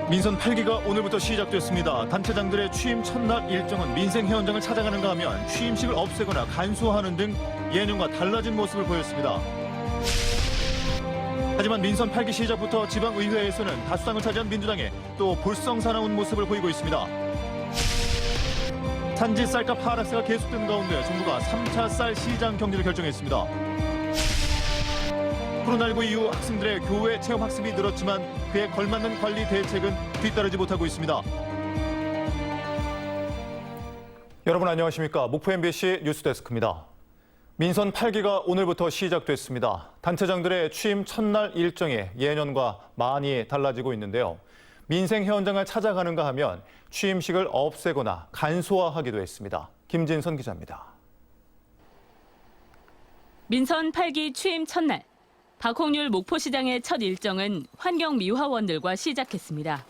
민선 8기가 오늘부터 시작됐습니다. 단체장들의 취임 첫날 일정은 민생회원장을 찾아가는가 하면 취임식을 없애거나 간소화하는 등 예년과 달라진 모습을 보였습니다. 하지만 민선 8기 시작부터 지방의회에서는 다수당을 차지한 민주당에 또 볼썽사나운 모습을 보이고 있습니다. 산지 쌀값 하락세가 계속되는 가운데 정부가 3차 쌀 시장 경제를 결정했습니다. 코로나19 이후 학생들의 교외 체험 학습이 늘었지만 그에 걸맞는 관리 대책은 뒤따르지 못하고 있습니다. 여러분 안녕하십니까? 목포 MBC 뉴스데스크입니다. 민선 8기가 오늘부터 시작됐습니다. 단체장들의 취임 첫날 일정이 예년과 많이 달라지고 있는데요. 민생회원장을 찾아가는가 하면 취임식을 없애거나 간소화하기도 했습니다. 김진선 기자입니다. 민선 8기 취임 첫날. 박홍률 목포시장의 첫 일정은 환경미화원들과 시작했습니다.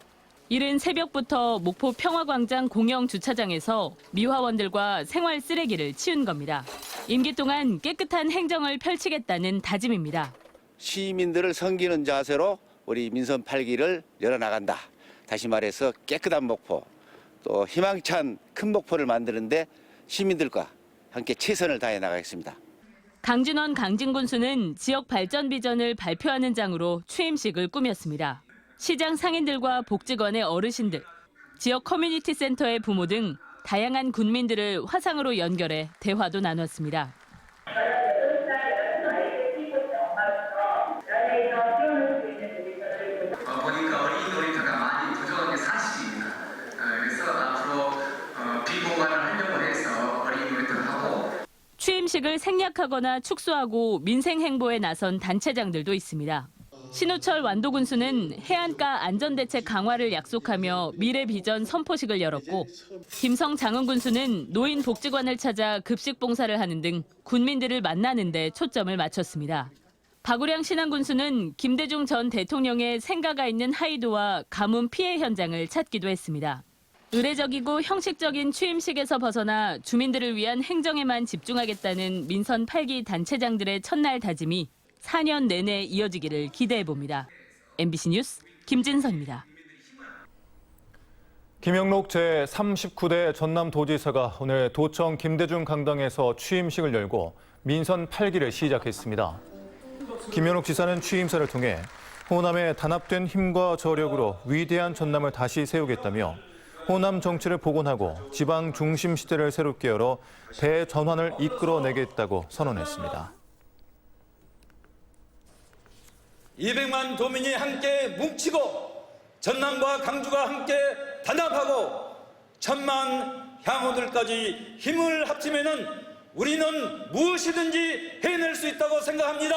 이른 새벽부터 목포 평화광장 공영주차장에서 미화원들과 생활 쓰레기를 치운 겁니다. 임기 동안 깨끗한 행정을 펼치겠다는 다짐입니다. 시민들을 섬기는 자세로 우리 민선 8기를 열어나간다. 다시 말해서 깨끗한 목포, 또 희망찬 큰 목포를 만드는데 시민들과 함께 최선을 다해 나가겠습니다. 강진원 강진군수는 지역 발전 비전을 발표하는 장으로 취임식을 꾸몄습니다. 시장 상인들과 복직원의 어르신들, 지역 커뮤니티 센터의 부모 등 다양한 군민들을 화상으로 연결해 대화도 나눴습니다. 보니까 어린이 놀이터가 많이 부족한 게 사실입니다. 그래서 앞으로 비공간을 활용을 해서 어린이 놀이터를 하고 취임식을 생략하거나 축소하고 민생 행보에 나선 단체장들도 있습니다. 신우철 완도군수는 해안가 안전대책 강화를 약속하며 미래 비전 선포식을 열었고, 김성 장흥군수는 노인 복지관을 찾아 급식 봉사를 하는 등 군민들을 만나는 데 초점을 맞췄습니다. 박우량 신안군수는 김대중 전 대통령의 생가가 있는 하이도와 가뭄 피해 현장을 찾기도 했습니다. 의례적이고 형식적인 취임식에서 벗어나 주민들을 위한 행정에만 집중하겠다는 민선 8기 단체장들의 첫날 다짐이 4년 내내 이어지기를 기대해봅니다. MBC 뉴스 김진선입니다. 김영록 제39대 전남도지사가 오늘 도청 김대중 강당에서 취임식을 열고 민선 8기를 시작했습니다. 김영록 지사는 취임사를 통해 호남의 단합된 힘과 저력으로 위대한 전남을 다시 세우겠다며 호남 정치를 복원하고 지방 중심 시대를 새롭게 열어 대전환을 이끌어내겠다고 선언했습니다. 200만 도민이 함께 뭉치고 전남과 강주가 함께 단합하고 1000만 향후들까지 힘을 합치면은 우리는 무엇이든지 해낼 수 있다고 생각합니다.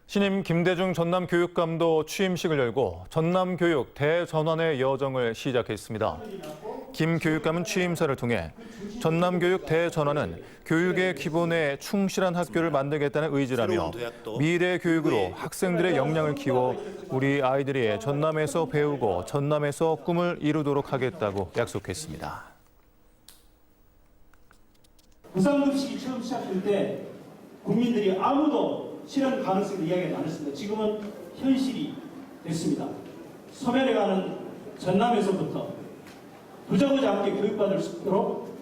신임 김대중 전남교육감도 취임식을 열고 전남교육 대전환의 여정을 시작했습니다. 김 교육감은 취임사를 통해 전남교육 대전환은 교육의 기본에 충실한 학교를 만들겠다는 의지라며 미래 교육으로 학생들의 역량을 키워 우리 아이들이 전남에서 배우고 전남에서 꿈을 이루도록 하겠다고 약속했습니다. 무상급식이 처음 시작될 때 국민들이 아무도 실현 가능성을 이야기하지 않았습니다. 지금은 현실이 됐습니다. 소멸해 가는 전남에서부터 부자보자 함께 교육받을 수 있도록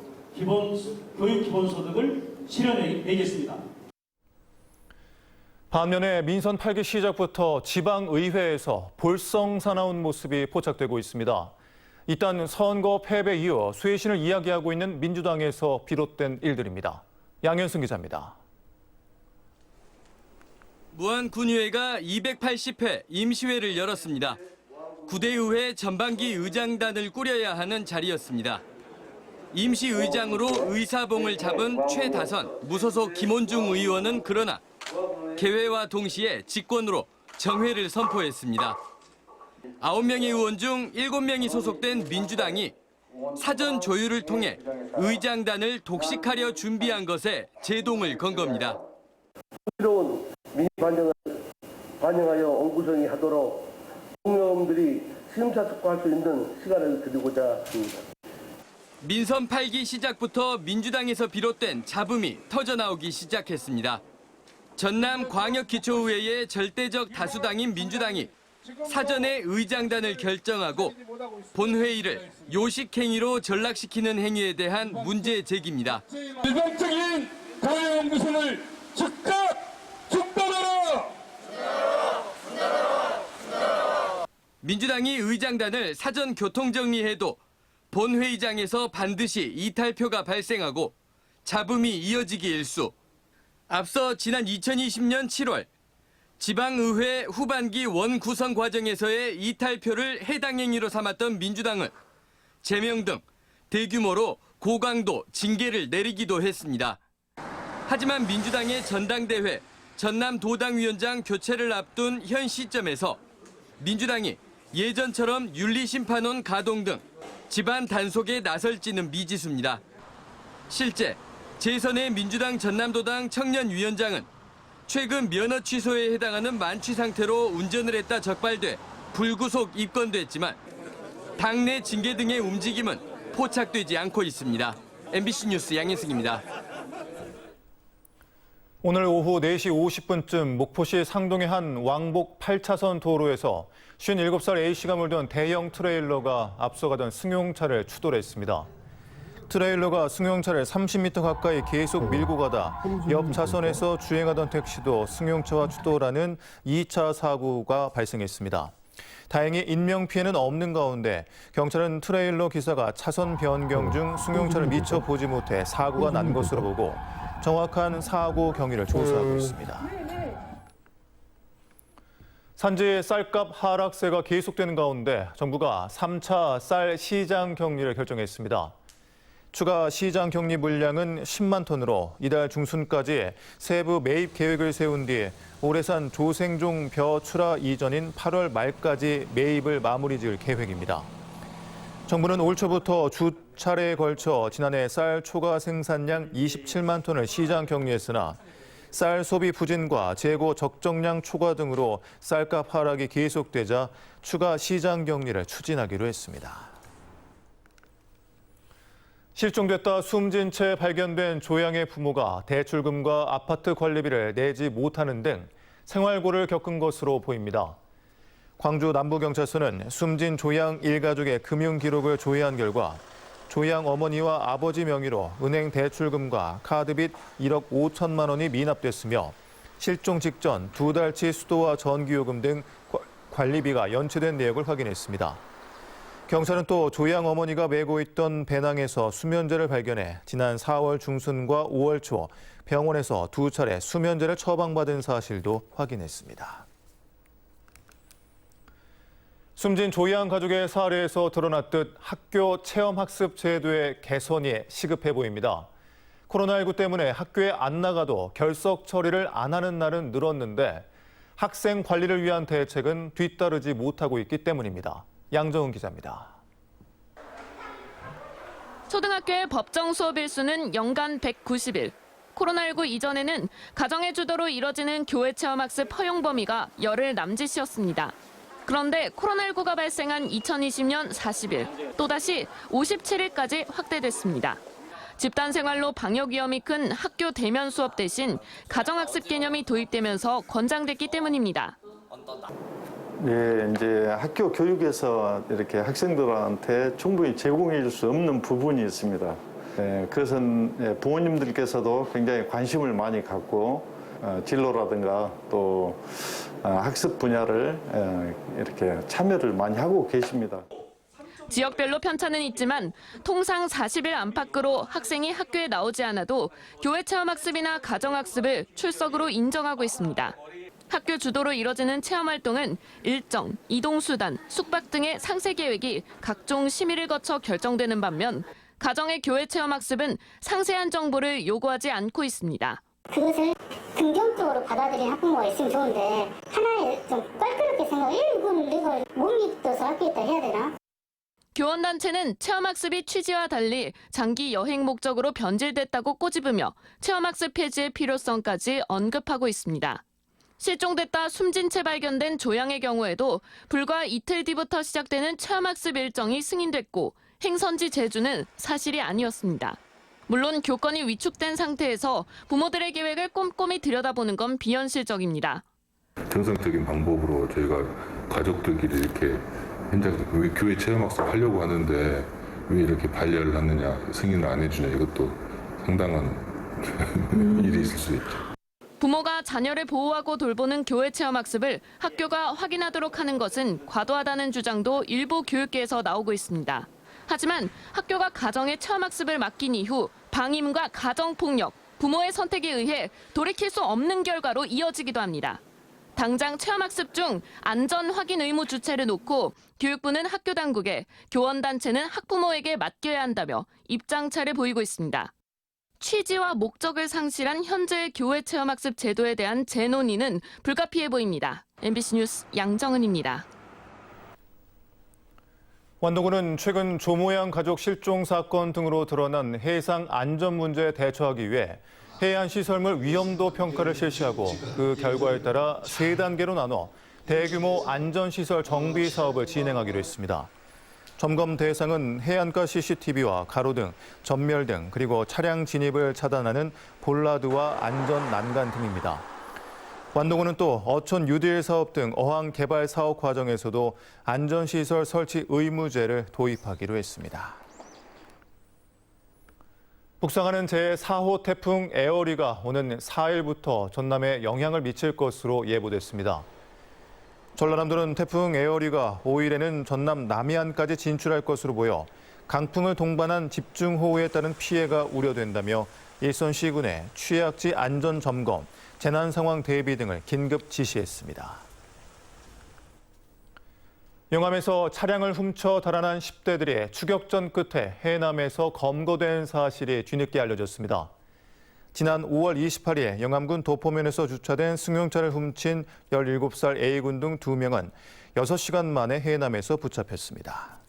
교육 기본소득을 실현해내겠습니다. 반면에 민선 8기 시작부터 지방의회에서 볼썽사나운 모습이 포착되고 있습니다. 일단 선거 패배 이후 쇄신을 이야기하고 있는 민주당에서 비롯된 일들입니다. 양현승 기자입니다. 무안군의회가 280회 임시회를 열었습니다. 9대 의회 전반기 의장단을 꾸려야 하는 자리였습니다. 임시의장으로 의사봉을 잡은 최다선 무소속 김원중 의원은 그러나 개회와 동시에 직권으로 정회를 선포했습니다. 9명의 의원 중 7명이 소속된 민주당이 사전 조율을 통해 의장단을 독식하려 준비한 것에 제동을 건 겁니다. 새로운 민의 반영을 반영하여 옹구성이 하도록 공무원들이 심사숙고할 수 있는 시간을 드리고자 합니다. 민선 8기 시작부터 민주당에서 비롯된 잡음이 터져나오기 시작했습니다. 전남 광역기초의회의 절대적 다수당인 민주당이 사전에 의장단을 결정하고 본회의를 요식행위로 전락시키는 행위에 대한 문제 제기입니다. 일방적인 가해연구소를 즉각 중단하라! 민주당이 의장단을 사전 교통정리해도 본회의장에서 반드시 이탈표가 발생하고 잡음이 이어지기 일쑤. 앞서 지난 2020년 7월 지방의회 후반기 원구성 과정에서의 이탈표를 해당 행위로 삼았던 민주당은 제명 등 대규모로 고강도 징계를 내리기도 했습니다. 하지만 민주당의 전당대회 전남도당위원장 교체를 앞둔 현 시점에서 민주당이 예전처럼 윤리심판원 가동 등 집안 단속에 나설지는 미지수입니다. 실제 재선의 민주당 전남도당 청년위원장은 최근 면허 취소에 해당하는 만취 상태로 운전을 했다 적발돼 불구속 입건됐지만 당내 징계 등의 움직임은 포착되지 않고 있습니다. MBC 뉴스 양혜승입니다. 오늘 오후 4시 50분쯤 목포시 상동의 한 왕복 8차선 도로에서 57살 A씨가 몰던 대형 트레일러가 앞서가던 승용차를 추돌했습니다. 트레일러가 승용차를 30m 가까이 계속 밀고 가다 옆 차선에서 주행하던 택시도 승용차와 추돌하는 2차 사고가 발생했습니다. 다행히 인명피해는 없는 가운데 경찰은 트레일러 기사가 차선 변경 중 승용차를 미처 보지 못해 사고가 난 것으로 보고 정확한 사고 경위를 조사하고 있습니다. 산지 쌀값 하락세가 계속되는 가운데 정부가 3차 쌀 시장 격리를 결정했습니다. 추가 시장 격리 물량은 10만 톤으로 이달 중순까지 세부 매입 계획을 세운 뒤 올해산 조생종 벼 출하 이전인 8월 말까지 매입을 마무리 지을 계획입니다. 정부는 올 초부터 주 차례에 걸쳐 지난해 쌀 초과 생산량 27만 톤을 시장 격리했으나 쌀 소비 부진과 재고 적정량 초과 등으로 쌀값 하락이 계속되자 추가 시장 격리를 추진하기로 했습니다. 실종됐다 숨진 채 발견된 조양의 부모가 대출금과 아파트 관리비를 내지 못하는 등 생활고를 겪은 것으로 보입니다. 광주 남부경찰서는 숨진 조양 일가족의 금융 기록을 조회한 결과 조양 어머니와 아버지 명의로 은행 대출금과 카드빚 1억 5천만 원이 미납됐으며 실종 직전 2달치 수도와 전기요금 등 관리비가 연체된 내역을 확인했습니다. 경찰은 또 조양 어머니가 메고 있던 배낭에서 수면제를 발견해 지난 4월 중순과 5월 초 병원에서 2차례 수면제를 처방받은 사실도 확인했습니다. 숨진 조양 가족의 사례에서 드러났듯 학교 체험학습 제도의 개선이 시급해 보입니다. 코로나19 때문에 학교에 안 나가도 결석 처리를 안 하는 날은 늘었는데 학생 관리를 위한 대책은 뒤따르지 못하고 있기 때문입니다. 양정은 기자입니다. 초등학교의 법정 수업 일수는 연간 190일. 코로나19 이전에는 가정의 주도로 이뤄지는 교회 체험학습 허용 범위가 열흘 남짓이었습니다. 그런데 코로나19가 발생한 2020년 40일, 또다시 57일까지 확대됐습니다. 집단 생활로 방역 위험이 큰 학교 대면 수업 대신 가정학습 개념이 도입되면서 권장됐기 때문입니다. 예, 이제 학교 교육에서 이렇게 학생들한테 충분히 제공해 줄 수 없는 부분이 있습니다. 그것은 부모님들께서도 굉장히 관심을 많이 갖고 진로라든가 또 학습 분야를 이렇게 참여를 많이 하고 계십니다. 지역별로 편차는 있지만 통상 40일 안팎으로 학생이 학교에 나오지 않아도 교회 체험학습이나 가정학습을 출석으로 인정하고 있습니다. 학교 주도로 이뤄지는 체험활동은 일정, 이동수단, 숙박 등의 상세 계획이 각종 심의를 거쳐 결정되는 반면 가정의 교회 체험학습은 상세한 정보를 요구하지 않고 있습니다. 그것을 긍정적으로 받아들이는 학부모가 있으면 좋은데 하나에 좀 껄끄럽게 생각해. 이걸 못 믿어서 학교에다 해야 되나? 교원단체는 체험학습이 취지와 달리 장기 여행 목적으로 변질됐다고 꼬집으며 체험학습 폐지의 필요성까지 언급하고 있습니다. 실종됐다 숨진 채 발견된 조양의 경우에도 불과 이틀 뒤부터 시작되는 체험학습 일정이 승인됐고 행선지 제주는 사실이 아니었습니다. 물론 교권이 위축된 상태에서 부모들의 계획을 꼼꼼히 들여다보는 건 비현실적입니다. 정상적인 방법으로 저희가 가족들끼리 이렇게 현장 교회 체험학습 하려고 하는데 왜 이렇게 반려를 하느냐, 승인을 안 해주냐, 이것도 상당한 일이 있을 수 있죠. 부모가 자녀를 보호하고 돌보는 교회 체험학습을 학교가 확인하도록 하는 것은 과도하다는 주장도 일부 교육계에서 나오고 있습니다. 하지만 학교가 가정의 체험학습을 맡긴 이후 방임과 가정폭력, 부모의 선택에 의해 돌이킬 수 없는 결과로 이어지기도 합니다. 당장 체험학습 중 안전 확인 의무 주체를 놓고 교육부는 학교 당국에, 교원단체는 학부모에게 맡겨야 한다며 입장차를 보이고 있습니다. 취지와 목적을 상실한 현재의 교회 체험학습 제도에 대한 재논의는 불가피해 보입니다. MBC 뉴스 양정은입니다. 완도군은 최근 조모양 가족 실종 사건 등으로 드러난 해상 안전 문제에 대처하기 위해 해안 시설물 위험도 평가를 실시하고 그 결과에 따라 3단계로 나눠 대규모 안전시설 정비 사업을 진행하기로 했습니다. 점검 대상은 해안가 CCTV와 가로등, 전멸 등 그리고 차량 진입을 차단하는 볼라드와 안전 난간 등입니다. 완도군은 또 어촌 뉴딜 사업 등 어항 개발 사업 과정에서도 안전시설 설치 의무제를 도입하기로 했습니다. 북상하는 제4호 태풍 에어리가 오는 4일부터 전남에 영향을 미칠 것으로 예보됐습니다. 전라남도는 태풍 에어리가 5일에는 전남 남해안까지 진출할 것으로 보여 강풍을 동반한 집중호우에 따른 피해가 우려된다며 일선 시군에 취약지 안전 점검, 재난 상황 대비 등을 긴급 지시했습니다. 영암에서 차량을 훔쳐 달아난 10대들이 추격전 끝에 해남에서 검거된 사실이 뒤늦게 알려졌습니다. 지난 5월 28일 영암군 도포면에서 주차된 승용차를 훔친 17살 A군 등 2명은 6시간 만에 해남에서 붙잡혔습니다.